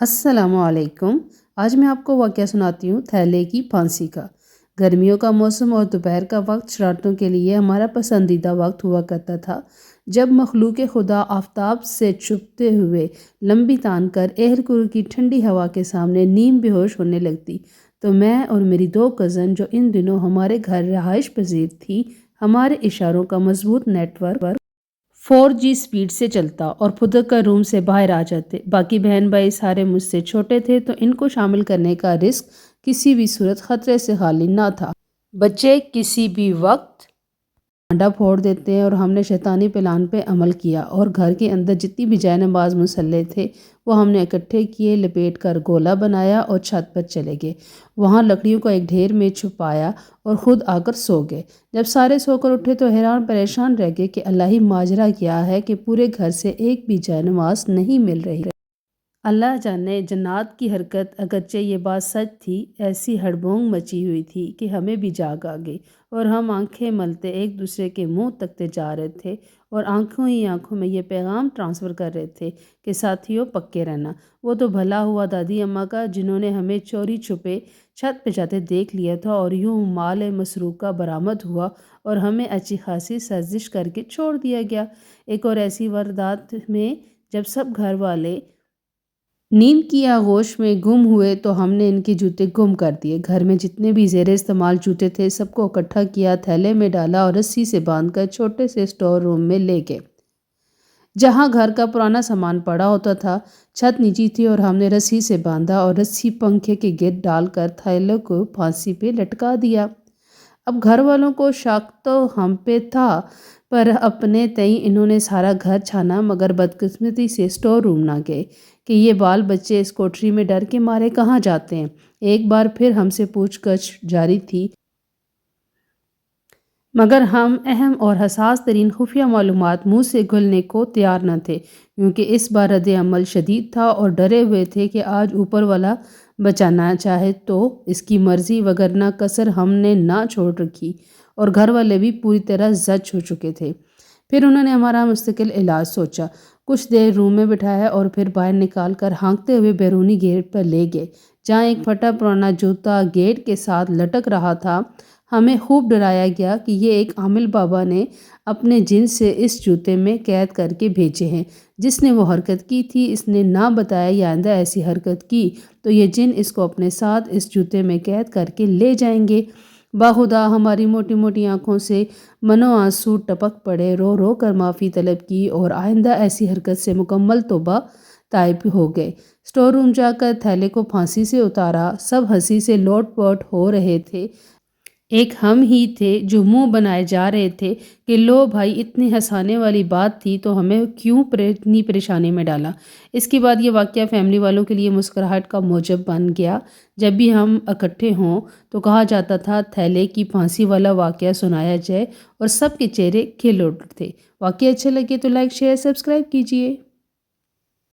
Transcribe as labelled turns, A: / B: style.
A: अस्सलाम वालेकुम। आज मैं आपको वाक़या सुनाती हूँ थैले की फांसी का। गर्मियों का मौसम और दोपहर का वक्त शरारतों के लिए हमारा पसंदीदा वक्त हुआ करता था, जब मखलूक खुदा आफताब से छुपते हुए लंबी तान कर एहरकुर की ठंडी हवा के सामने नीम बेहोश होने लगती, तो मैं और मेरी दो कज़न जो इन दिनों हमारे घर रहाइश पजीर थी, हमारे इशारों का मजबूत नेटवर्क 4G स्पीड से चलता और फुदक कर रूम से बाहर आ जाते। बाकी बहन भाई सारे मुझसे छोटे थे, तो इनको शामिल करने का रिस्क किसी भी सूरत खतरे से खाली ना था। बच्चे किसी भी वक्त अंडा फोड़ देते हैं, और हमने शैतानी प्लान पे अमल किया और घर के अंदर जितनी भी जाए नमाज मुसल्ले थे वो हमने इकट्ठे किए, लपेट कर गोला बनाया और छत पर चले गए। वहाँ लकड़ियों को एक ढेर में छुपाया और ख़ुद आकर सो गए। जब सारे सोकर उठे तो हैरान परेशान रह गए कि अल्लाह ही माजरा क्या है कि पूरे घर से एक भी जाए नमाज नहीं मिल रही। अल्लाह जाने जन्नात की हरकत। अगरचे ये बात सच थी, ऐसी हड़बोंग मची हुई थी कि हमें भी जाग आ गई और हम आंखें मलते एक दूसरे के मुंह तकते जा रहे थे और आंखों ही आंखों में ये पैगाम ट्रांसफ़र कर रहे थे कि साथियों पक्के रहना। वो तो भला हुआ दादी अम्मा का, जिन्होंने हमें चोरी छुपे छत पे जाते देख लिया था और यूँ माल मसरूक़ा बरामद हुआ और हमें अच्छी खासी साजिश करके छोड़ दिया गया। एक और ऐसी वारदात में जब सब घर वाले नींद की आगोश में गुम हुए तो हमने इनके जूते गुम कर दिए। घर में जितने भी ज़ेर इस्तेमाल जूते थे सबको इकट्ठा किया, थैले में डाला और रस्सी से बांधकर छोटे से स्टोर रूम में ले गए, जहाँ घर का पुराना सामान पड़ा होता था। छत नीची थी और हमने रस्सी से बांधा और रस्सी पंखे के गिर्द डालकर थैले को फांसी पे लटका दिया। अब घर वालों को शक तो हम पे था, पर अपने तई इन्होंने सारा घर छाना, मगर बदकिस्मती से स्टोर रूम ना गए कि ये बाल बच्चे इस कोठरी में डर के मारे कहाँ जाते हैं। एक बार फिर हमसे पूछगछ जारी थी, मगर हम अहम और हसास तरीन खुफिया मालूमात मुँह से घुलने को तैयार न थे, क्योंकि इस बार रद्द अमल शदीद था और डरे हुए थे कि आज ऊपर वाला बचाना चाहे तो इसकी मर्ज़ी, वगरना कसर हमने ना छोड़ रखी। और घर वाले भी पूरी तरह जच हो चुके थे। फिर उन्होंने हमारा मुस्तकिल इलाज सोचा, कुछ देर रूम में बिठाया और फिर बाहर निकाल कर हाँकते हुए बैरूनी गेट पर ले गए, जहाँ एक फटा पुराना जूता गेट के साथ लटक रहा था। हमें खूब डराया गया कि ये एक आमिल बाबा ने अपने जिन से इस जूते में कैद करके भेजे हैं। जिसने वो हरकत की थी, इसने ना बताया या आइंदा ऐसी हरकत की तो ये जिन इसको अपने साथ इस जूते में कैद करके ले जाएंगे। बाखुदा हमारी मोटी मोटी आंखों से मनो आंसू टपक पड़े। रो रो कर माफ़ी तलब की और आइंदा ऐसी हरकत से मुकम्मल तौबा ताइब हो गए। स्टोर रूम जाकर थैले को फांसी से उतारा। सब हंसी से लोटपोट हो रहे थे, एक हम ही थे जो मुंह बनाए जा रहे थे कि लो भाई, इतनी हंसाने वाली बात थी तो हमें क्यों इतनी परेशानी में डाला। इसके बाद ये वाक़या फैमिली वालों के लिए मुस्कुराहट का मौजब बन गया। जब भी हम इकट्ठे हों तो कहा जाता था थैले की फांसी वाला वाक़या सुनाया जाए, और सबके चेहरे खिल उठते। वाक़या अच्छा लगे तो लाइक शेयर सब्सक्राइब कीजिए।